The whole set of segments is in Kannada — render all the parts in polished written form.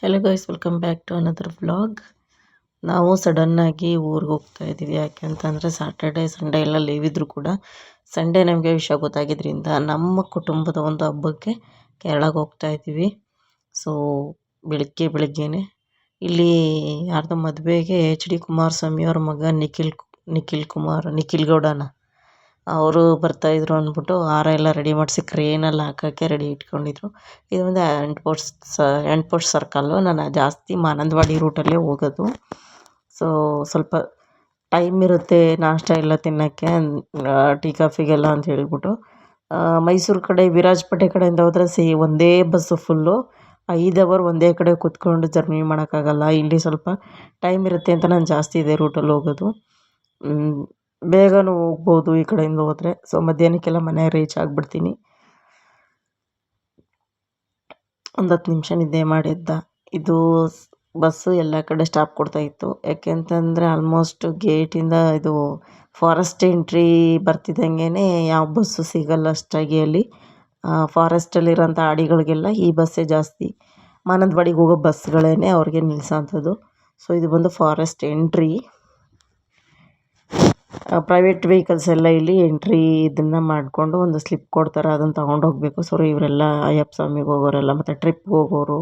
Hello guys, welcome back to another vlog. ನಾವು ಸಡನ್ನಾಗಿ ಊರಿಗೆ ಹೋಗ್ತಾ ಇದ್ದೀವಿ. ಯಾಕೆಂತಂದರೆ ಸಾಟರ್ಡೆ ಸಂಡೇ ಎಲ್ಲ ಲೀವ್ ಇದ್ದರೂ ಕೂಡ ಸಂಡೇ ನಮಗೆ ವಿಷಯ ಗೊತ್ತಾಗಿದ್ದರಿಂದ ನಮ್ಮ ಕುಟುಂಬದ ಒಂದು ಹಬ್ಬಕ್ಕೆ ಕೇರಳಕ್ಕೆ ಹೋಗ್ತಾ ಇದ್ದೀವಿ. ಸೊ ಬೆಳಗ್ಗೆನೆ ಇಲ್ಲಿ ಯಾರ್ದೋ ಮದುವೆಗೆ HD ಕುಮಾರಸ್ವಾಮಿ ಅವ್ರ ಮಗ ನಿಖಿಲ್ ಗೌಡನ ಅವರು ಬರ್ತಾಯಿದ್ರು ಅಂದ್ಬಿಟ್ಟು ಹಾರ ಎಲ್ಲ ರೆಡಿ ಮಾಡಿಸಿ ಕ್ರೇನಲ್ಲಿ ಹಾಕೋಕ್ಕೆ ರೆಡಿ ಇಟ್ಕೊಂಡಿದ್ರು. ಇದು ಒಂದು ಎಂಟ್ ಪೋಸ್ಟ್ ಸರ್ಕಲ್ಲು. ನಾನು ಜಾಸ್ತಿ ಮಾನಂದವಾಡಿ ರೂಟಲ್ಲೇ ಹೋಗೋದು. ಸೊ ಸ್ವಲ್ಪ ಟೈಮ್ ಇರುತ್ತೆ ನಾಷ್ಟ ಎಲ್ಲ ತಿನ್ನೋಕ್ಕೆ, ಟೀ ಕಾಫಿಗೆಲ್ಲ ಅಂತ ಹೇಳ್ಬಿಟ್ಟು ಮೈಸೂರು ಕಡೆ ವಿರಾಜಪೇಟೆ ಕಡೆಯಿಂದ ಹೋದರೆ ಒಂದೇ ಬಸ್ಸು ಫುಲ್ಲು 5 ಅವರ್ ಒಂದೇ ಕಡೆ ಕೂತ್ಕೊಂಡು ಜರ್ನಿ ಮಾಡೋಕ್ಕಾಗಲ್ಲ. ಇಲ್ಲಿ ಸ್ವಲ್ಪ ಟೈಮ್ ಇರುತ್ತೆ ಅಂತ ನಾನು ಜಾಸ್ತಿ ಇದೆ ರೂಟಲ್ಲಿ ಹೋಗೋದು. ಬೇಗನೂ ಹೋಗ್ಬೋದು ಈ ಕಡೆಯಿಂದ ಹೋದರೆ. ಸೊ ಮಧ್ಯಾಹ್ನಕ್ಕೆಲ್ಲ ಮನೆಗೆ ರೀಚ್ ಆಗಿಬಿಡ್ತೀನಿ. ಒಂದು 10 ನಿಮಿಷ ನಿದ್ದೆ ಮಾಡಿದ್ದ. ಇದು ಬಸ್ಸು ಎಲ್ಲ ಕಡೆ ಸ್ಟಾಪ್ ಕೊಡ್ತಾಯಿತ್ತು. ಯಾಕೆಂತಂದರೆ ಆಲ್ಮೋಸ್ಟ್ ಗೇಟಿಂದ ಇದು ಫಾರೆಸ್ಟ್ ಎಂಟ್ರಿ ಬರ್ತಿದ್ದಂಗೆ ಯಾವ ಬಸ್ಸು ಸಿಗಲ್ಲ ಅಷ್ಟಾಗಿ ಅಲ್ಲಿ. ಫಾರೆಸ್ಟಲ್ಲಿರೋಂಥ ಆಡಿಗಳಿಗೆಲ್ಲ ಈ ಬಸ್ಸೇ ಜಾಸ್ತಿ. ಮಾನಂದವಾಡಿಗೆ ಹೋಗೋ ಬಸ್ಗಳೇ ಅವ್ರಿಗೆ ನಿಲ್ಲಿಸೋಂಥದ್ದು. ಸೊ ಇದು ಬಂದು ಫಾರೆಸ್ಟ್ ಎಂಟ್ರಿ. ಪ್ರೈವೇಟ್ ವೆಹಿಕಲ್ಸ್ ಎಲ್ಲ ಇಲ್ಲಿ ಎಂಟ್ರಿ ಇದನ್ನು ಮಾಡಿಕೊಂಡು ಒಂದು ಸ್ಲಿಪ್ ಕೊಡ್ತಾರೆ, ಅದನ್ನು ತೊಗೊಂಡು ಹೋಗಬೇಕು. ಸೊ ಇವರೆಲ್ಲ ಅಯ್ಯಪ್ಪ ಸ್ವಾಮಿಗೆ ಹೋಗೋರೆಲ್ಲ ಮತ್ತು ಟ್ರಿಪ್ಗೆ ಹೋಗೋರು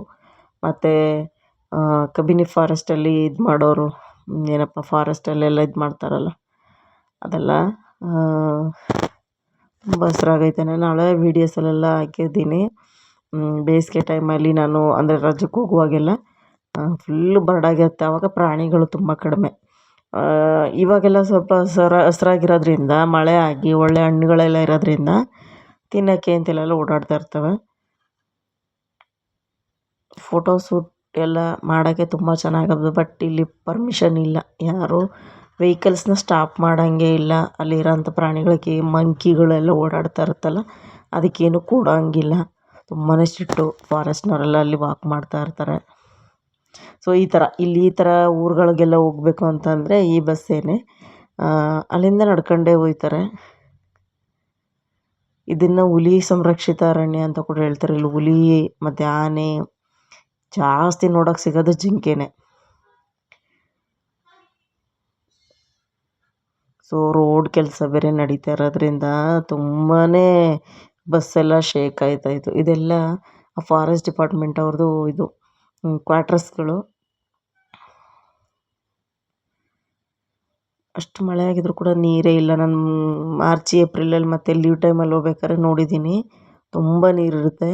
ಮತ್ತು ಕಬಿನಿ ಫಾರೆಸ್ಟಲ್ಲಿ ಇದು ಮಾಡೋರು, ಏನಪ್ಪ ಫಾರೆಸ್ಟಲ್ಲೆಲ್ಲ ಇದು ಮಾಡ್ತಾರಲ್ಲ ಅದೆಲ್ಲ. ಬಸ್ರಾಗೈತೆ. ನಾನು ಹಳೆ ವೀಡಿಯೋಸಲ್ಲೆಲ್ಲ ಹಾಕಿದ್ದೀನಿ. ಬೇಸಿಗೆ ಟೈಮಲ್ಲಿ ನಾನು ಅಂದರೆ ರಜಕ್ಕೆ ಹೋಗುವಾಗೆಲ್ಲ ಫುಲ್ಲು ಬರಡಾಗಿರುತ್ತೆ. ಆವಾಗ ಪ್ರಾಣಿಗಳು ತುಂಬ ಕಡಿಮೆ. ಇವಾಗೆಲ್ಲ ಸ್ವಲ್ಪ ಹಸ್ರಾಗಿರೋದ್ರಿಂದ ಮಳೆ ಆಗಿ ಒಳ್ಳೆ ಹಣ್ಣುಗಳೆಲ್ಲ ಇರೋದ್ರಿಂದ ತಿನ್ನೋಕ್ಕೆ ಅಂತೆಲ್ಲ ಓಡಾಡ್ತಾ ಇರ್ತವೆ. ಫೋಟೋ ಶೂಟ್ ಎಲ್ಲ ಮಾಡೋಕ್ಕೆ ತುಂಬ ಚೆನ್ನಾಗದು. ಬಟ್ ಇಲ್ಲಿ ಪರ್ಮಿಷನ್ ಇಲ್ಲ, ಯಾರು ವೆಹಿಕಲ್ಸ್ನ ಸ್ಟಾಪ್ ಮಾಡೋಂಗೆ ಇಲ್ಲ. ಅಲ್ಲಿರೋಂಥ ಪ್ರಾಣಿಗಳಿಗೆ ಮಂಕಿಗಳೆಲ್ಲ ಓಡಾಡ್ತಾ ಇರುತ್ತಲ್ಲ, ಅದಕ್ಕೇನು ಕೊಡೋಂಗಿಲ್ಲ. ತುಂಬಾ ಸ್ಟ್ರಿಕ್ಟು. ಫಾರೆಸ್ಟ್ನವರೆಲ್ಲ ಅಲ್ಲಿ ವಾಕ್ ಮಾಡ್ತಾ ಇರ್ತಾರೆ. ಸೊ ಈ ಥರ ಊರುಗಳಿಗೆಲ್ಲ ಹೋಗಬೇಕು ಅಂತಂದರೆ ಈ ಬಸ್ಸೇನೆ. ಅಲ್ಲಿಂದ ನಡ್ಕೊಂಡೇ ಹೋಗ್ತಾರೆ. ಇದನ್ನು ಹುಲಿ ಸಂರಕ್ಷಿತ ಅರಣ್ಯ ಅಂತ ಕೂಡ ಹೇಳ್ತಾರೆ. ಇಲ್ಲಿ ಹುಲಿ ಮತ್ತು ಆನೆ ಜಾಸ್ತಿ ನೋಡೋಕೆ ಸಿಗೋದು ಜಿಂಕೆನೇ. ಸೊ ರೋಡ್ ಕೆಲಸ ಬೇರೆ ನಡೀತಾ ಇರೋದ್ರಿಂದ ತುಂಬಾ ಬಸ್ಸೆಲ್ಲ ಶೇಕ್ ಆಯ್ತಾಯಿತ್ತು. ಇದೆಲ್ಲ ಫಾರೆಸ್ಟ್ ಡಿಪಾರ್ಟ್ಮೆಂಟ್ ಅವ್ರದ್ದು ಇದು ಕ್ವಾರ್ಟರ್ಸ್ಗಳು. ಅಷ್ಟು ಮಳೆ ಆಗಿದ್ರು ಕೂಡ ನೀರೇ ಇಲ್ಲ. ನಾನು ಮಾರ್ಚ್ ಏಪ್ರಿಲಲ್ಲಿ ಮತ್ತು ಲೀವ್ ಟೈಮಲ್ಲಿ ಹೋಗ್ಬೇಕಾದ್ರೆ ನೋಡಿದ್ದೀನಿ, ತುಂಬ ನೀರಿರುತ್ತೆ.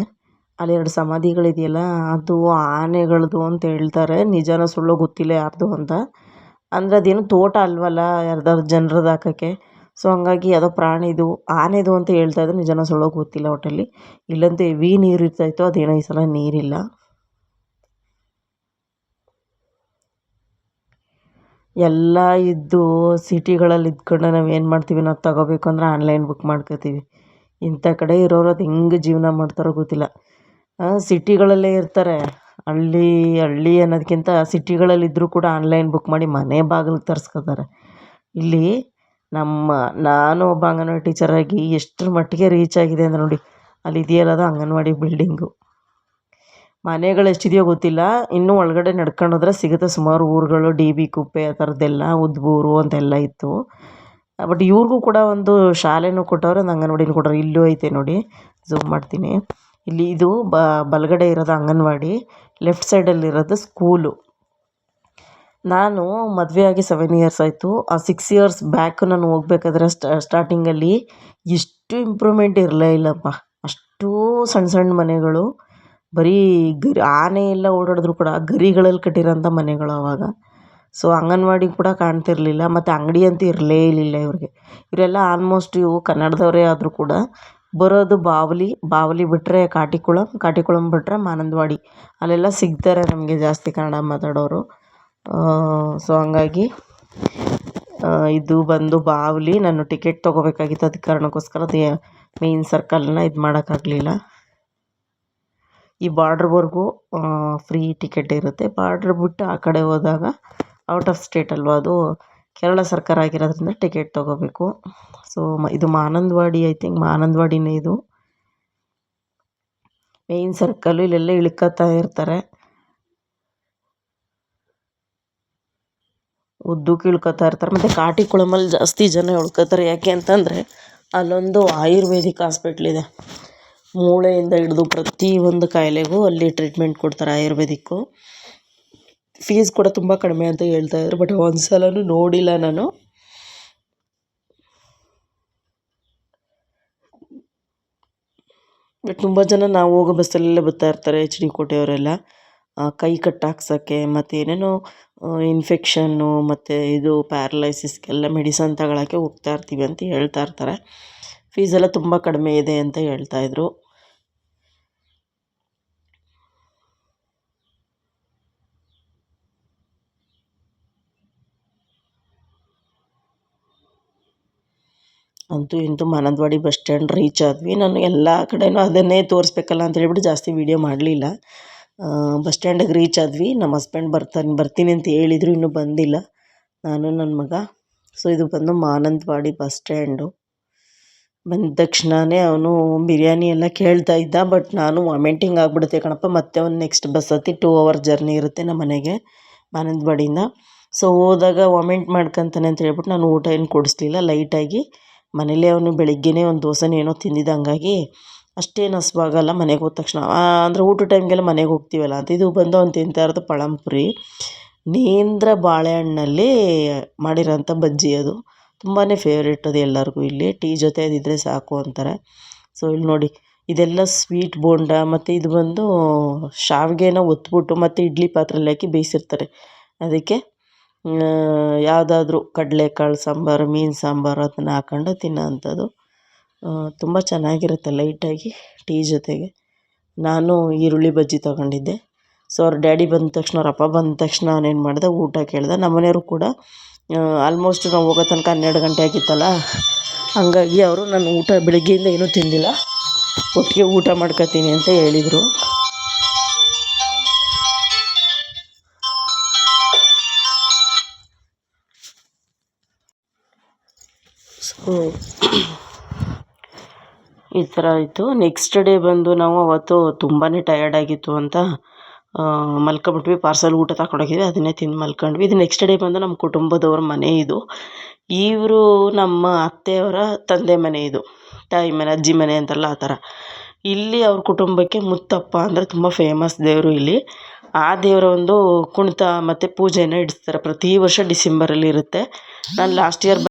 ಅಲ್ಲಿ 2 ಸಮಾಧಿಗಳಿದೆಯಲ್ಲ, ಅದು ಆನೆಗಳದ್ದು ಅಂತ ಹೇಳ್ತಾರೆ. ನಿಜನೋ ಸುಳ್ಳೋ ಗೊತ್ತಿಲ್ಲ ಯಾರ್ದು ಅಂತ. ಅಂದರೆ ಅದೇನು ತೋಟ ಅಲ್ವಲ್ಲ ಯಾರ್ದಾದ್ರು ಜನರದ್ದು ಹಾಕೋಕ್ಕೆ. ಸೊ ಹಂಗಾಗಿ ಯಾವುದೋ ಪ್ರಾಣಿದು ಆನೆದು ಅಂತ ಹೇಳ್ತಾಯಿದ್ರು. ನಿಜನೋ ಸುಳ್ಳೋ ಗೊತ್ತಿಲ್ಲ. ಒಟ್ಟಲ್ಲಿ ಇಲ್ಲಂತೂ ಹೆವಿ ನೀರು ಇರ್ತಾಯಿತ್ತು. ಅದೇನೋ ಈ ಸಲ ನೀರಿಲ್ಲ. ಎಲ್ಲ ಇದ್ದು ಸಿಟಿಗಳಲ್ಲಿ ಇದ್ಕೊಂಡು ನಾವು ಏನು ಮಾಡ್ತೀವಿ, ನಾವು ತಗೋಬೇಕು ಅಂದರೆ ಆನ್ಲೈನ್ ಬುಕ್ ಮಾಡ್ಕೋತೀವಿ. ಇಂಥ ಕಡೆ ಇರೋರು ಅದು ಹೆಂಗೆ ಜೀವನ ಮಾಡ್ತಾರೋ ಗೊತ್ತಿಲ್ಲ. ಸಿಟಿಗಳಲ್ಲೇ ಇರ್ತಾರೆ. ಹಳ್ಳಿ ಅನ್ನೋದಕ್ಕಿಂತ ಸಿಟಿಗಳಲ್ಲಿದ್ದರೂ ಕೂಡ ಆನ್ಲೈನ್ ಬುಕ್ ಮಾಡಿ ಮನೆ ಬಾಗಿಲಿಗೆ ತರಿಸ್ಕೊತಾರೆ. ಇಲ್ಲಿ ನಾನು ಒಬ್ಬ ಅಂಗನವಾಡಿ ಟೀಚರಾಗಿ ಎಷ್ಟರ ಮಟ್ಟಿಗೆ ರೀಚ್ ಆಗಿದೆ ಅಂದರೆ ನೋಡಿ, ಅಲ್ಲಿ ಇದೆಯಲ್ಲ ಅದು ಅಂಗನವಾಡಿ ಬಿಲ್ಡಿಂಗು. ಮನೆಗಳು ಎಷ್ಟಿದೆಯೋ ಗೊತ್ತಿಲ್ಲ. ಇನ್ನೂ ಒಳಗಡೆ ನಡ್ಕೊಂಡು ಹೋದ್ರೆ ಸಿಗುತ್ತೆ ಸುಮಾರು ಊರುಗಳು. DB ಕುಪ್ಪೆ ಆ ಥರದ್ದೆಲ್ಲ, ಉದ್ಬೂರು ಅಂತೆಲ್ಲ ಇತ್ತು. ಬಟ್ ಇವ್ರಿಗೂ ಕೂಡ ಒಂದು ಶಾಲೆನೂ ಕೊಟ್ಟವ್ರೆ, ಒಂದು ಅಂಗನವಾಡಿನೂ ಕೊಟ್ಟವ್ರೆ. ಇಲ್ಲೂ ಐತೆ ನೋಡಿ, ಝೂಮ್ ಮಾಡ್ತೀನಿ. ಇಲ್ಲಿ ಇದು ಬಲಗಡೆ ಇರೋದು ಅಂಗನವಾಡಿ, ಲೆಫ್ಟ್ ಸೈಡಲ್ಲಿರೋದು ಸ್ಕೂಲು. ನಾನು ಮದುವೆ ಆಗಿ 7 ಇಯರ್ಸ್ ಆಯಿತು. ಆ 6 ಇಯರ್ಸ್ ಬ್ಯಾಕ್ ನಾನು ಹೋಗ್ಬೇಕಾದ್ರೆ ಸ್ಟಾರ್ಟಿಂಗಲ್ಲಿ ಇಷ್ಟು ಇಂಪ್ರೂವ್ಮೆಂಟ್ ಇರಲೇ ಇಲ್ಲಪ್ಪ. ಅಷ್ಟೂ ಸಣ್ಣ ಮನೆಗಳು, ಬರೀ ಆನೆ ಎಲ್ಲ ಓಡಾಡಿದ್ರು ಕೂಡ ಗರಿಗಳಲ್ಲಿ ಕಟ್ಟಿರೋಂಥ ಮನೆಗಳು ಅವಾಗ. ಸೊ ಅಂಗನವಾಡಿ ಕೂಡ ಕಾಣ್ತಿರ್ಲಿಲ್ಲ, ಮತ್ತು ಅಂಗಡಿ ಅಂತೂ ಇರಲೇ ಇಲ್ಲ ಇವ್ರಿಗೆ. ಇವರೆಲ್ಲ ಆಲ್ಮೋಸ್ಟ್ ಇವು ಕನ್ನಡದವರೇ ಆದರೂ ಕೂಡ ಬರೋದು ಬಾವಲಿ ಬಿಟ್ಟರೆ ಕಾಟಿಕುಳಂ ಬಿಟ್ಟರೆ ಮಾನಂದವಾಡಿ, ಅಲ್ಲೆಲ್ಲ ಸಿಗ್ತಾರೆ ನಮಗೆ ಜಾಸ್ತಿ ಕನ್ನಡ ಮಾತಾಡೋರು. ಸೊ ಹಂಗಾಗಿ ಇದು ಬಂದು ಬಾವಲಿ. ನಾನು ಟಿಕೆಟ್ ತೊಗೋಬೇಕಾಗಿತ್ತು, ಅದಕ್ಕೆ ಕಾರಣಕ್ಕೋಸ್ಕರ ಅದು ಮೇಯ್ನ್ ಸರ್ಕಲ್ನ ಇದು ಮಾಡೋಕ್ಕಾಗಲಿಲ್ಲ. ಈ ಬಾರ್ಡ್ರ್ವರೆಗೂ ಫ್ರೀ ಟಿಕೆಟ್ ಇರುತ್ತೆ. ಬಾರ್ಡ್ರ್ ಬಿಟ್ಟು ಆ ಕಡೆ ಹೋದಾಗ ಔಟ್ ಆಫ್ ಸ್ಟೇಟ್ ಅಲ್ವಾ, ಅದು ಕೇರಳ ಸರ್ಕಾರ ಆಗಿರೋದ್ರಿಂದ ಟಿಕೆಟ್ ತೊಗೋಬೇಕು. ಸೊ ಇದು ಮಾನಂದವಾಡಿ, ಐ ಥಿಂಕ್ ಮಾನಂದವಾಡಿನೇ ಇದು ಮೇಯ್ನ್ ಸರ್ಕಲ್ಲು. ಇಲ್ಲೆಲ್ಲ ಇಳ್ಕೊತಾ ಇರ್ತಾರೆ. ಉದ್ದಕ್ಕೆ ಇಳ್ಕೊತಾ ಇರ್ತಾರೆ. ಮತ್ತು ಕಾಟಿ ಕುಳಮಲ್ಲಿ ಜಾಸ್ತಿ ಜನ ಉಳ್ಕೊತಾರೆ. ಯಾಕೆ ಅಂತಂದರೆ ಅಲ್ಲೊಂದು ಆಯುರ್ವೇದಿಕ್ ಹಾಸ್ಪಿಟ್ಲಿದೆ. ಮೂಳೆಯಿಂದ ಹಿಡಿದು ಪ್ರತಿಯೊಂದು ಕಾಯಿಲೆಗೂ ಅಲ್ಲಿ ಟ್ರೀಟ್ಮೆಂಟ್ ಕೊಡ್ತಾರೆ, ಆಯುರ್ವೇದಿಕ್ಕು. ಫೀಸ್ ಕೂಡ ತುಂಬ ಕಡಿಮೆ ಅಂತ ಹೇಳ್ತಾಯಿದ್ರು, ಬಟ್ ಒಂದು ಸಲನೂ ನೋಡಿಲ್ಲ ನಾನು. ಬಟ್ ತುಂಬ ಜನ ನಾವು ಹೋಗೋ ಬಸ್ಸಲ್ಲೇ ಬರ್ತಾ ಇರ್ತಾರೆ, ಎಚ್ ಡಿ ಕೋಟೆಯವರೆಲ್ಲ ಕೈ ಕಟ್ಟು ಹಾಕ್ಸೋಕ್ಕೆ ಮತ್ತು ಏನೇನೋ ಇನ್ಫೆಕ್ಷನ್ನು ಮತ್ತು ಇದು ಪ್ಯಾರಲೈಸಿಸ್ಗೆಲ್ಲ ಮೆಡಿಸನ್ ತಗೊಳ್ಳೋಕ್ಕೆ ಹೋಗ್ತಾ ಇರ್ತೀವಿ ಅಂತ ಹೇಳ್ತಾ ಇರ್ತಾರೆ. ಫೀಸೆಲ್ಲ ತುಂಬ ಕಡಿಮೆ ಇದೆ ಅಂತ ಹೇಳ್ತಾಯಿದ್ರು. ಅಂತೂ ಇಂತೂ ಮಾನಂದವಾಡಿ ಬಸ್ ಸ್ಟ್ಯಾಂಡ್ ರೀಚ್ ಆದ್ವಿ. ನಾನು ಎಲ್ಲ ಕಡೆನೂ ಅದನ್ನೇ ತೋರಿಸ್ಬೇಕಲ್ಲ ಅಂತ ಹೇಳ್ಬಿಟ್ಟು ಜಾಸ್ತಿ ವೀಡಿಯೋ ಮಾಡಲಿಲ್ಲ. ಬಸ್ ಸ್ಟ್ಯಾಂಡಿಗೆ ರೀಚ್ ಆದ್ವಿ. ನಮ್ಮ ಹಸ್ಬೆಂಡ್ ಬರ್ತೀನಿ ಅಂತ ಹೇಳಿದರು, ಇನ್ನೂ ಬಂದಿಲ್ಲ. ನಾನು ನನ್ನ ಮಗ. ಸೊ ಇದು ಬಂದು ಮಾನಂದವಾಡಿ ಬಸ್ ಸ್ಟ್ಯಾಂಡು. ಬಂದ ತಕ್ಷಣವೇ ಅವನು ಬಿರಿಯಾನಿ ಎಲ್ಲ ಕೇಳ್ತಾ ಇದ್ದ, ಬಟ್ ನಾನು ವಾಮಿಟಿಂಗ್ ಆಗಿಬಿಡುತ್ತೆ ಕಣಪ್ಪ, ಮತ್ತೆ ಒಂದು ನೆಕ್ಸ್ಟ್ ಬಸ್ ಹತ್ತಿ 2 hour ಜರ್ನಿ ಇರುತ್ತೆ ನಮ್ಮ ಮನೆಗೆ ಮಾನಂದವಾಡಿಯಿಂದ. ಸೊ ಹೋದಾಗ ವಾಮಿಂಟ್ ಮಾಡ್ಕೊತಾನೆ ಅಂತ ಹೇಳ್ಬಿಟ್ಟು ನಾನು ಊಟ ಏನು ಕೊಡಿಸ್ಲಿಲ್ಲ. ಲೈಟಾಗಿ ಮನೇಲೇ ಅವನು ಬೆಳಿಗ್ಗೆನೇ ಒಂದು ದೋಸೆನೋ ಏನೋ ತಿಂದಿದ್ದ, ಹಂಗಾಗಿ ಅಷ್ಟೇನು ಹಸ್ವಾಗಲ್ಲ ಮನೆಗೆ ಹೋದ ತಕ್ಷಣ. ಅಂದರೆ ಊಟ ಟೈಮ್ಗೆಲ್ಲ ಮನೆಗೆ ಹೋಗ್ತೀವಲ್ಲ ಅಂತ. ಇದು ಬಂದು ಅವ್ನು ತಿಂತಾ ಇರೋದು ಪಳಂಪುರಿ, ನೇಂದ್ರ ಬಾಳೆಹಣ್ಣಲ್ಲಿ ಮಾಡಿರೋಂಥ ಬಜ್ಜಿ. ಅದು ತುಂಬಾ ಫೇವ್ರೇಟ್ ಅದು ಎಲ್ಲರಿಗೂ. ಇಲ್ಲಿ ಟೀ ಜೊತೆ ಅದಿದ್ದರೆ ಸಾಕು ಅಂತಾರೆ. ಸೊ ಇಲ್ಲಿ ನೋಡಿ, ಇದೆಲ್ಲ ಸ್ವೀಟ್ ಬೋಂಡ, ಮತ್ತು ಇದು ಬಂದು ಶಾವಿಗೆನ ಒತ್ಬಿಟ್ಟು ಮತ್ತು ಇಡ್ಲಿ ಪಾತ್ರೆಯಲ್ಲಿ ಹಾಕಿ ಬೇಯಿಸಿರ್ತಾರೆ. ಅದಕ್ಕೆ ಯಾವುದಾದ್ರೂ ಕಡಲೆಕಾಳು ಸಾಂಬಾರು, ಮೀನು ಸಾಂಬಾರು ಅದನ್ನು ಹಾಕೊಂಡು ತಿನ್ನೋ ಅಂಥದ್ದು. ತುಂಬ ಚೆನ್ನಾಗಿರುತ್ತೆ ಲೈಟಾಗಿ ಟೀ ಜೊತೆಗೆ. ನಾನು ಈರುಳ್ಳಿ ಬಜ್ಜಿ ತೊಗೊಂಡಿದ್ದೆ. ಸೊ ಅವ್ರ ಡ್ಯಾಡಿ ಬಂದ ತಕ್ಷಣ, ಅವ್ರ ಅಪ್ಪ ಬಂದ ತಕ್ಷಣ ಅವನೇನು ಮಾಡ್ದೆ, ಊಟ ಕೇಳ್ದೆ. ನಮ್ಮನೆಯವರು ಕೂಡ ಆಲ್ಮೋಸ್ಟ್ ನಾವು ಹೋಗೋ ತನಕ 12 ಗಂಟೆ ಆಗಿತ್ತಲ್ಲ, ಹಾಗಾಗಿ ಅವರು ನಾನು ಊಟ ಬೆಳಗ್ಗೆಯಿಂದ ಏನೂ ತಿಂದಿಲ್ಲ, ಒಟ್ಟಿಗೆ ಊಟ ಮಾಡ್ಕೊತೀನಿ ಅಂತ ಹೇಳಿದರು. ಸೊ ಈ ಥರ ಆಯಿತು. ನೆಕ್ಸ್ಟ್ ಡೇ ಬಂದು ನಾವು ಅವತ್ತು ತುಂಬಾ ಟಯರ್ಡ್ ಆಗಿತ್ತು ಅಂತ ಮಲ್ಕೊಂಬಿಟ್ವಿ. ಪಾರ್ಸಲ್ ಊಟ ತಗೊಂಡೋಗಿದ್ವಿ, ಅದನ್ನೇ ತಿಂದು ಮಲ್ಕೊಂಡ್ವಿ. ಇದು ನೆಕ್ಸ್ಟ್ ಡೇ ಬಂದು ನಮ್ಮ ಕುಟುಂಬದವ್ರ ಮನೆ ಇದು. ಇವರು ನಮ್ಮ ಅತ್ತೆಯವರ ತಂದೆ ಮನೆ ಇದು, ತಾಯಿ ಮನೆ, ಅಜ್ಜಿ ಮನೆ ಅಂತಾರಲ್ಲ ಆ ಥರ. ಇಲ್ಲಿ ಅವ್ರ ಕುಟುಂಬಕ್ಕೆ ಮುತ್ತಪ್ಪ ಅಂದರೆ ತುಂಬ ಫೇಮಸ್ ದೇವರು ಇಲ್ಲಿ. ಆ ದೇವರ ಒಂದು ಕುಣಿತ ಮತ್ತು ಪೂಜೆನ ಇಡಿಸ್ತಾರೆ. ಪ್ರತಿ ವರ್ಷ ಡಿಸೆಂಬರಲ್ಲಿ ಇರುತ್ತೆ. ನಾನು ಲಾಸ್ಟ್ ಇಯರ್